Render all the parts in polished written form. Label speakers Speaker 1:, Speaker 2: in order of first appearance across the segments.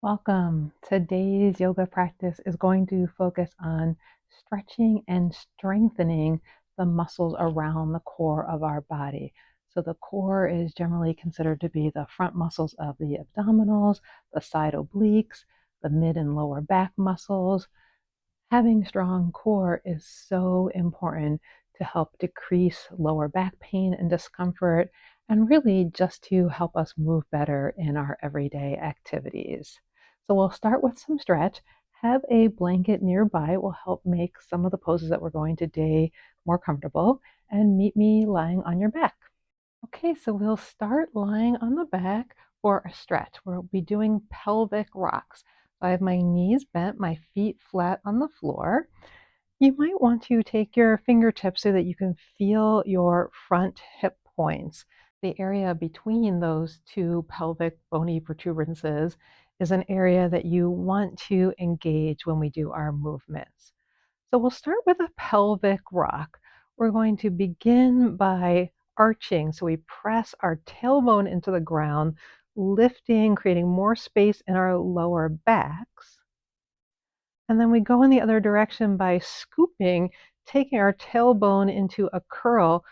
Speaker 1: Welcome. Today's yoga practice is going to focus on stretching and strengthening the muscles around the core of our body. So, the core is generally considered to be the front muscles of the abdominals, the side obliques, the mid and lower back muscles. Having strong core is so important to help decrease lower back pain and discomfort, and really just to help us move better in our everyday activities. So we'll start with some stretch. Have a blanket nearby. It will help make some of the poses that we're going today more comfortable. And meet me lying on your back. Okay, so we'll start lying on the back for a stretch. We'll be doing pelvic rocks. So I have my knees bent, my feet flat on the floor. You might want to take your fingertips so that you can feel your front hip points. The area between those two pelvic bony protuberances is an area that you want to engage when we do our movements. So we'll start with a pelvic rock. We're going to begin by arching. So we press our tailbone into the ground, lifting, creating more space in our lower backs. And then we go in the other direction by scooping, taking our tailbone into a curl,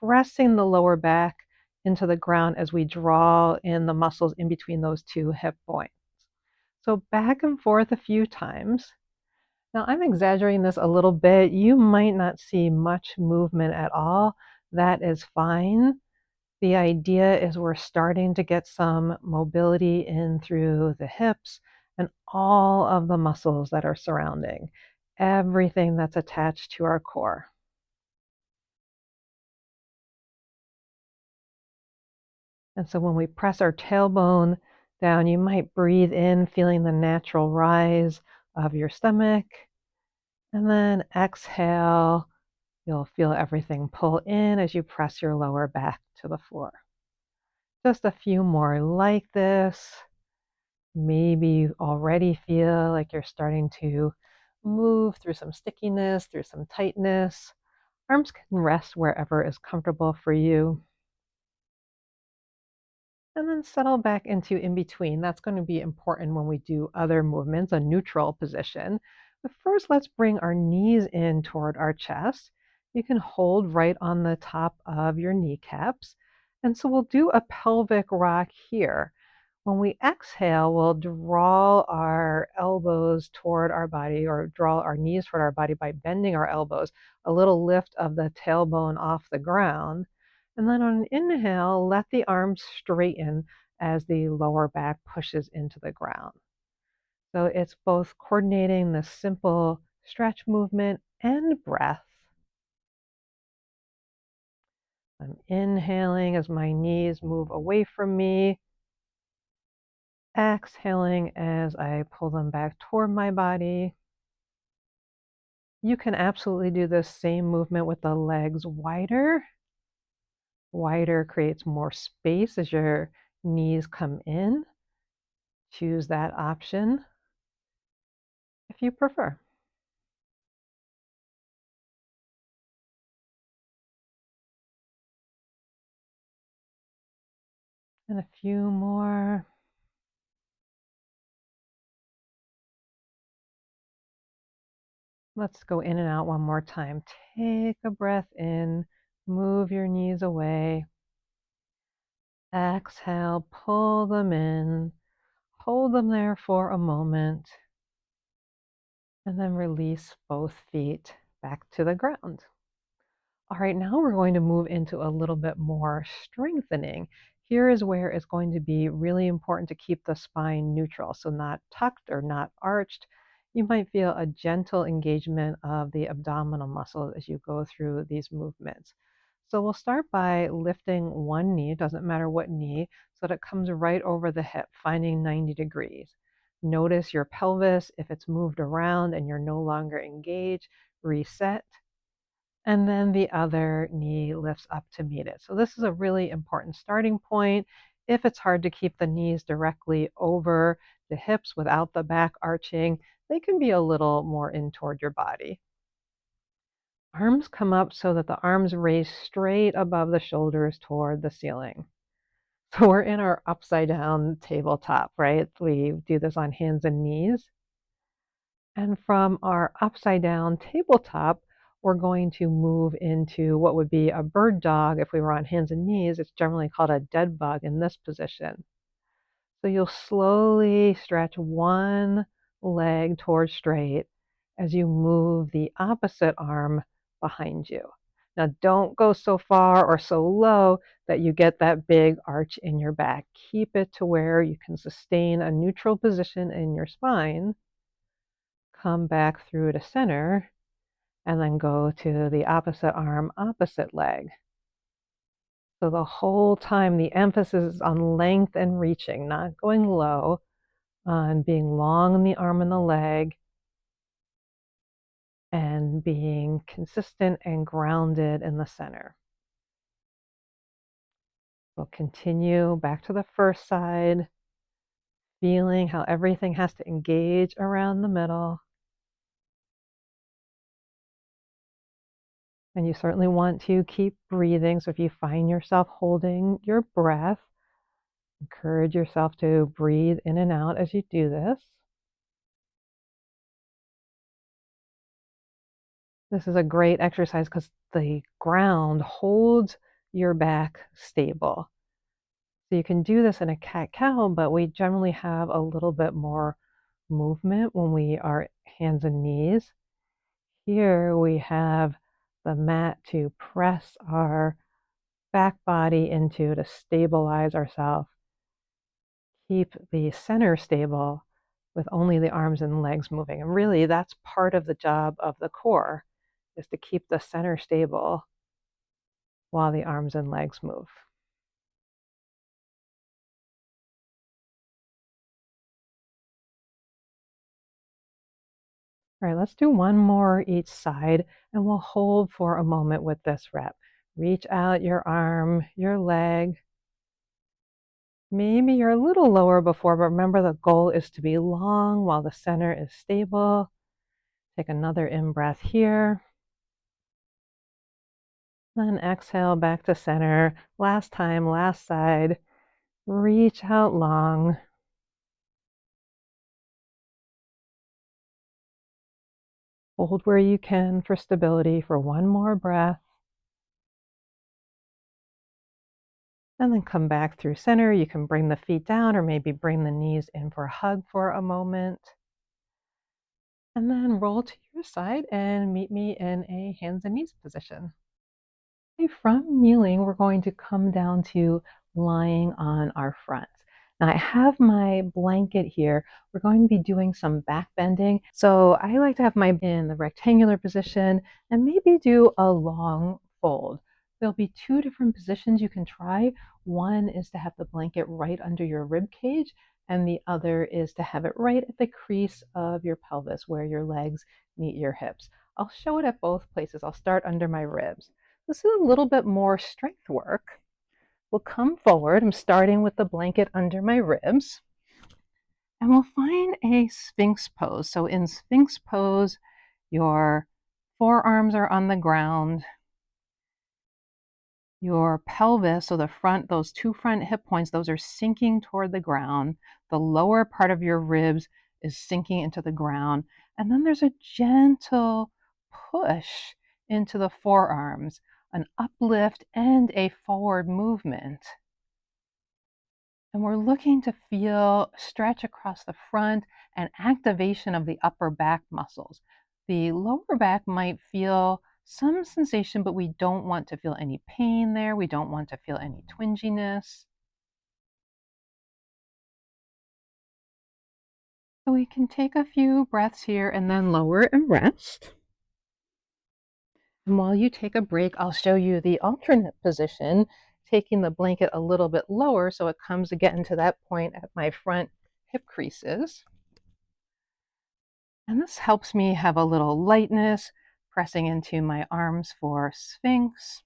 Speaker 1: pressing the lower back into the ground as we draw in the muscles in between those two hip points. So back and forth a few times. Now, I'm exaggerating this a little bit. You might not see much movement at all. That is fine. The idea is we're starting to get some mobility in through the hips and all of the muscles that are surrounding, everything that's attached to our core. And so when we press our tailbone down, you might breathe in, feeling the natural rise of your stomach. And then exhale, you'll feel everything pull in as you press your lower back to the floor. Just a few more like this. Maybe you already feel like you're starting to move through some stickiness, through some tightness. Arms can rest wherever is comfortable for you. And then settle back into in between. That's going to be important when we do other movements, a neutral position. But first, let's bring our knees in toward our chest. You can hold right on the top of your kneecaps. And so we'll do a pelvic rock here. When we exhale, we'll draw our elbows toward our body or draw our knees toward our body by bending our elbows, a little lift of the tailbone off the ground. And then on an inhale, let the arms straighten as the lower back pushes into the ground. So it's both coordinating the simple stretch movement and breath. I'm inhaling as my knees move away from me, exhaling as I pull them back toward my body. You can absolutely do this same movement with the legs wider. Wider creates more space as your knees come in. Choose that option if you prefer. And a few more. Let's go in and out one more time. Take a breath in, move your knees away. Exhale, pull them in, hold them there for a moment, and then release both feet back to the ground. All right, now we're going to move into a little bit more strengthening. Here is where it's going to be really important to keep the spine neutral, so not tucked or not arched. You might feel a gentle engagement of the abdominal muscles as you go through these movements. So we'll start by lifting one knee, doesn't matter what knee, so that it comes right over the hip, finding 90 degrees. Notice your pelvis. If it's moved around and you're no longer engaged, reset, and then the other knee lifts up to meet it. So this is a really important starting point. If it's hard to keep the knees directly over the hips without the back arching, they can be a little more in toward your body. Arms come up so that the arms raise straight above the shoulders toward the ceiling. So we're in our upside down tabletop, right? We do this on hands and knees. And from our upside down tabletop, we're going to move into what would be a bird dog if we were on hands and knees. It's generally called a dead bug in this position. So you'll slowly stretch one leg towards straight as you move the opposite arm behind you. Now, don't go so far or so low that you get that big arch in your back. Keep it to where you can sustain a neutral position in your spine. Come back through to center and then go to the opposite arm, opposite leg. So the whole time the emphasis is on length and reaching, not going low, on being long in the arm and the leg, and being consistent and grounded in the center. We'll continue back to the first side, feeling how everything has to engage around the middle. And you certainly want to keep breathing. So if you find yourself holding your breath, encourage yourself to breathe in and out as you do this. This is a great exercise because the ground holds your back stable. So you can do this in a cat-cow, but we generally have a little bit more movement when we are hands and knees. Here we have the mat to press our back body into to stabilize ourselves. Keep the center stable with only the arms and legs moving. And really, that's part of the job of the core, is to keep the center stable while the arms and legs move. All right, let's do one more each side, and we'll hold for a moment with this rep. Reach out your arm, your leg. Maybe you're a little lower before, but remember the goal is to be long while the center is stable. Take another in-breath here. Then exhale back to center. Last time, last side. Reach out long. Hold where you can for stability for one more breath. And then come back through center. You can bring the feet down or maybe bring the knees in for a hug for a moment. And then roll to your side and meet me in a hands and knees position. From kneeling, we're going to come down to lying on our fronts. Now I have my blanket here. We're going to be doing some back bending. So I like to have my in the rectangular position and maybe do a long fold. There'll be two different positions you can try. One is to have the blanket right under your rib cage, and the other is to have it right at the crease of your pelvis where your legs meet your hips. I'll show it at both places. I'll start under my ribs. This is a little bit more strength work. We'll come forward. I'm starting with the blanket under my ribs. And we'll find a Sphinx pose. So in Sphinx pose, your forearms are on the ground. Your pelvis, so the front, those two front hip points, those are sinking toward the ground. The lower part of your ribs is sinking into the ground. And then there's a gentle push into the forearms, an uplift and a forward movement. And we're looking to feel stretch across the front and activation of the upper back muscles. The lower back might feel some sensation, but we don't want to feel any pain there. We don't want to feel any twinginess. So we can take a few breaths here and then lower and rest. And while you take a break, I'll show you the alternate position, taking the blanket a little bit lower so it comes again to that point at my front hip creases. And this helps me have a little lightness, pressing into my arms for Sphinx.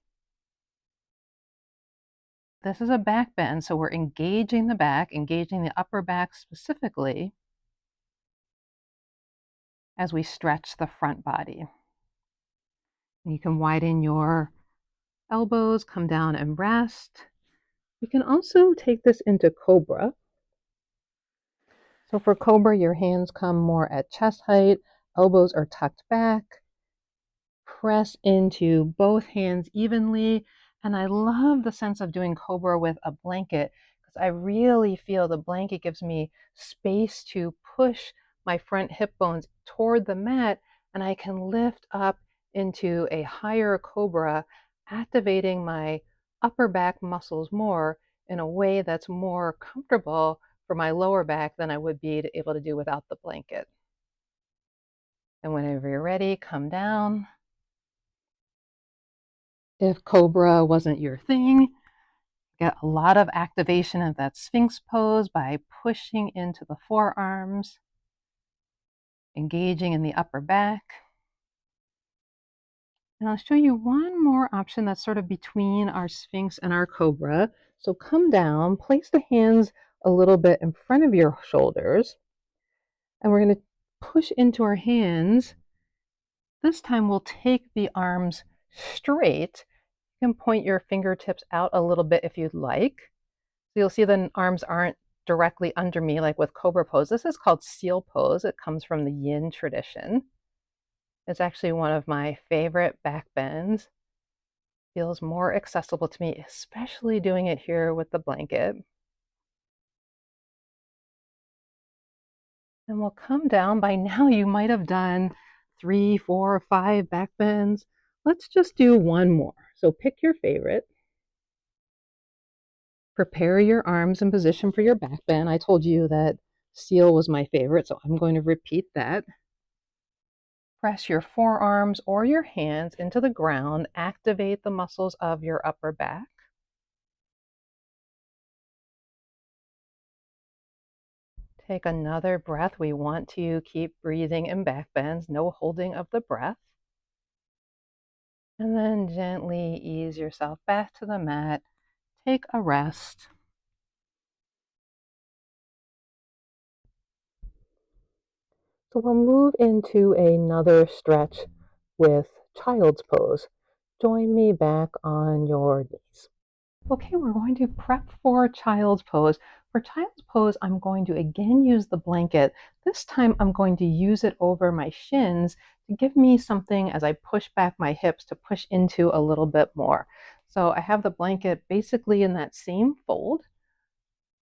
Speaker 1: This is a back bend, so we're engaging the back, engaging the upper back specifically as we stretch the front body. You can widen your elbows, come down and rest. You can also take this into Cobra. So for Cobra, your hands come more at chest height, elbows are tucked back, press into both hands evenly. And I love the sense of doing Cobra with a blanket because I really feel the blanket gives me space to push my front hip bones toward the mat, and I can lift up into a higher Cobra, activating my upper back muscles more in a way that's more comfortable for my lower back than I would be able to do without the blanket. And whenever you're ready, come down. If Cobra wasn't your thing, get a lot of activation of that Sphinx pose by pushing into the forearms, engaging in the upper back. And I'll show you one more option that's sort of between our Sphinx and our Cobra. So come down, place the hands a little bit in front of your shoulders, and we're going to push into our hands. This time we'll take the arms straight. You can point your fingertips out a little bit if you'd like. So you'll see the arms aren't directly under me like with Cobra pose. This is called seal pose. It comes from the Yin tradition. It's actually one of my favorite back bends. Feels more accessible to me, especially doing it here with the blanket. And we'll come down. By now you might have done 3, 4, 5 back bends. Let's just do one more. So pick your favorite. Prepare your arms in position for your back bend. I told you that seal was my favorite, so I'm going to repeat that. Press your forearms or your hands into the ground. Activate the muscles of your upper back. Take another breath. We want to keep breathing in back bends, no holding of the breath. And then gently ease yourself back to the mat. Take a rest. So we'll move into another stretch with child's pose. Join me back on your knees. Okay, we're going to prep for child's pose. For child's pose, I'm going to again use the blanket. This time I'm going to use it over my shins to give me something as I push back my hips to push into a little bit more. So I have the blanket basically in that same fold.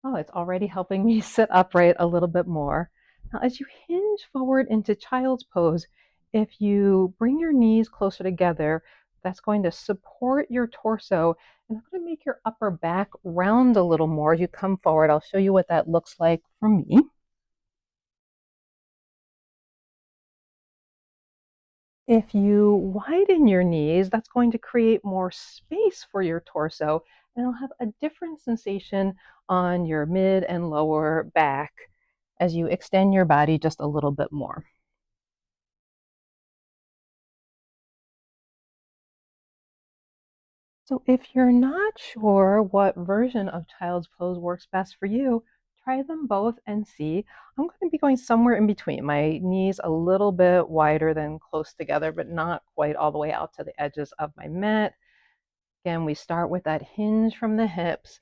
Speaker 1: Oh, it's already helping me sit upright a little bit more. Now, as you hinge forward into child's pose, if you bring your knees closer together, that's going to support your torso and it's going to make your upper back round a little more as you come forward. I'll show you what that looks like for me. If you widen your knees, that's going to create more space for your torso and it'll have a different sensation on your mid and lower back as you extend your body just a little bit more. So if you're not sure what version of child's pose works best for you, try them both and see. I'm going to be going somewhere in between. My knees a little bit wider than close together, but not quite all the way out to the edges of my mat. Again, we start with that hinge from the hips.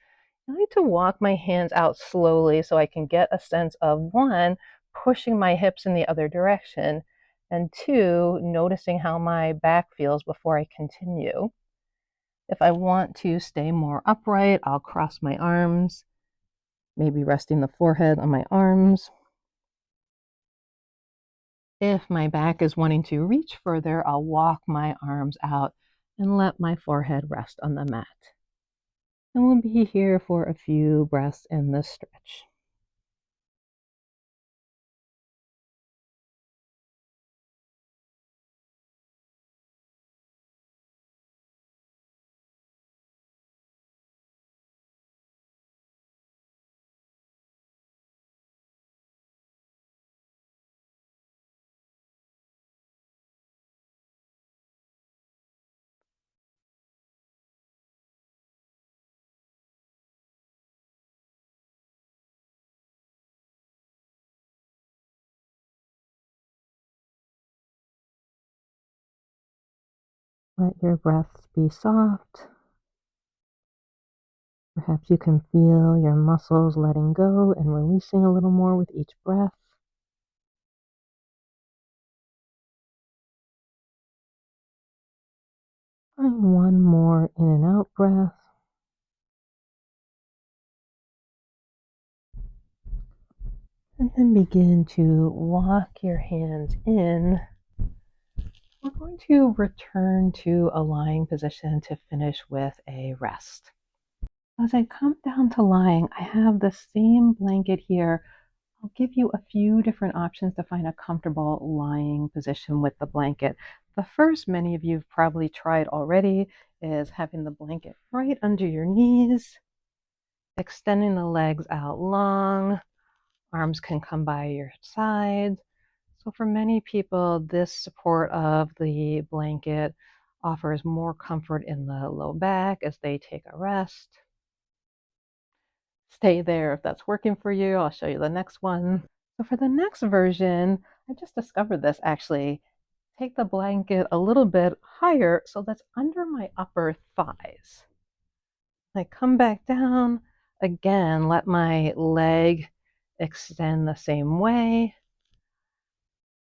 Speaker 1: I like to walk my hands out slowly so I can get a sense of one, pushing my hips in the other direction, and two, noticing how my back feels before I continue. If I want to stay more upright, I'll cross my arms, maybe resting the forehead on my arms. If my back is wanting to reach further, I'll walk my arms out and let my forehead rest on the mat. And we'll be here for a few breaths in this stretch. Let your breaths be soft, Perhaps you can feel your muscles letting go and releasing a little more with each breath. And one more in and out breath. And then begin to walk your hands in. We're going to return to a lying position to finish with a rest. As I come down to lying, I have the same blanket here. I'll give you a few different options to find a comfortable lying position with the blanket. The first, many of you have probably tried already, is having the blanket right under your knees, extending the legs out long. Arms can come by your sides. So for many people, this support of the blanket offers more comfort in the low back as they take a rest. Stay there if that's working for you. I'll show you the next one. So for the next version, I just discovered this actually. Take the blanket a little bit higher so that's under my upper thighs. I come back down. Again, let my leg extend the same way.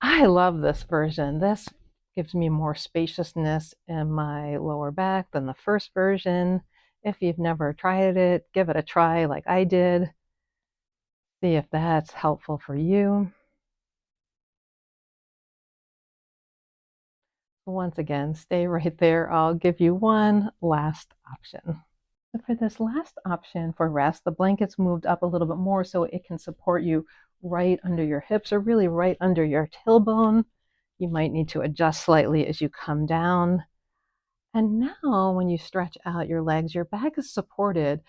Speaker 1: I love this version. This gives me more spaciousness in my lower back than the first version. If you've never tried it, give it a try like I did. See if that's helpful for you. Once again, stay right there. I'll give you one last option. So for this last option for rest, the blanket's moved up a little bit more so it can support you right under your hips or really right under your tailbone. You might need to adjust slightly as you come down. And now when you stretch out your legs, your back is supported.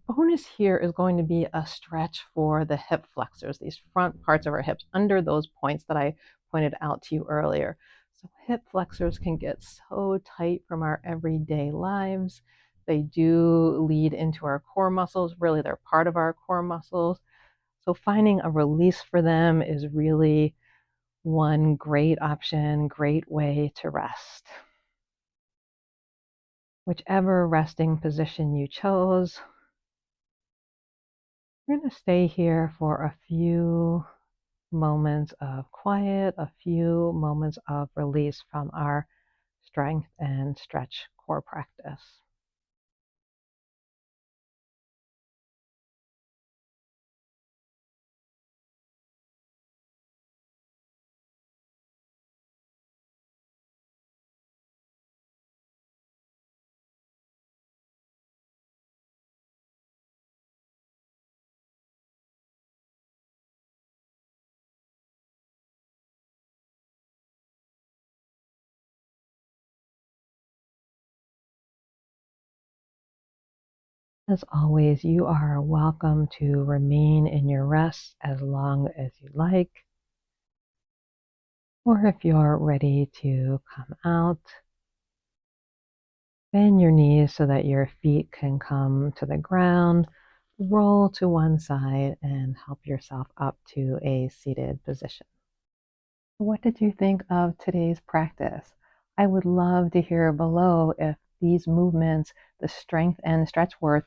Speaker 1: Bonus here is going to be a stretch for the hip flexors, these front parts of our hips under those points that I pointed out to you earlier. So hip flexors can get so tight from our everyday lives. They do lead into our core muscles. Really, they're part of our core muscles. So finding a release for them is really one great option, great way to rest. Whichever resting position you chose, we're going to stay here for a few moments of quiet, a few moments of release from our strength and stretch core practice. As always, you are welcome to remain in your rest as long as you like, or if you're ready to come out, bend your knees so that your feet can come to the ground, roll to one side, and help yourself up to a seated position. What did you think of today's practice? I would love to hear below if these movements, the strength and stretch work,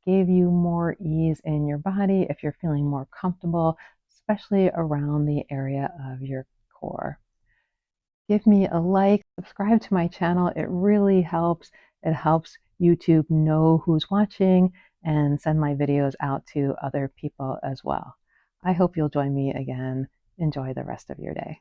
Speaker 1: gave you more ease in your body, if you're feeling more comfortable, especially around the area of your core. Give me a like, subscribe to my channel. It really helps. It helps YouTube know who's watching and send my videos out to other people as well. I hope you'll join me again. Enjoy the rest of your day.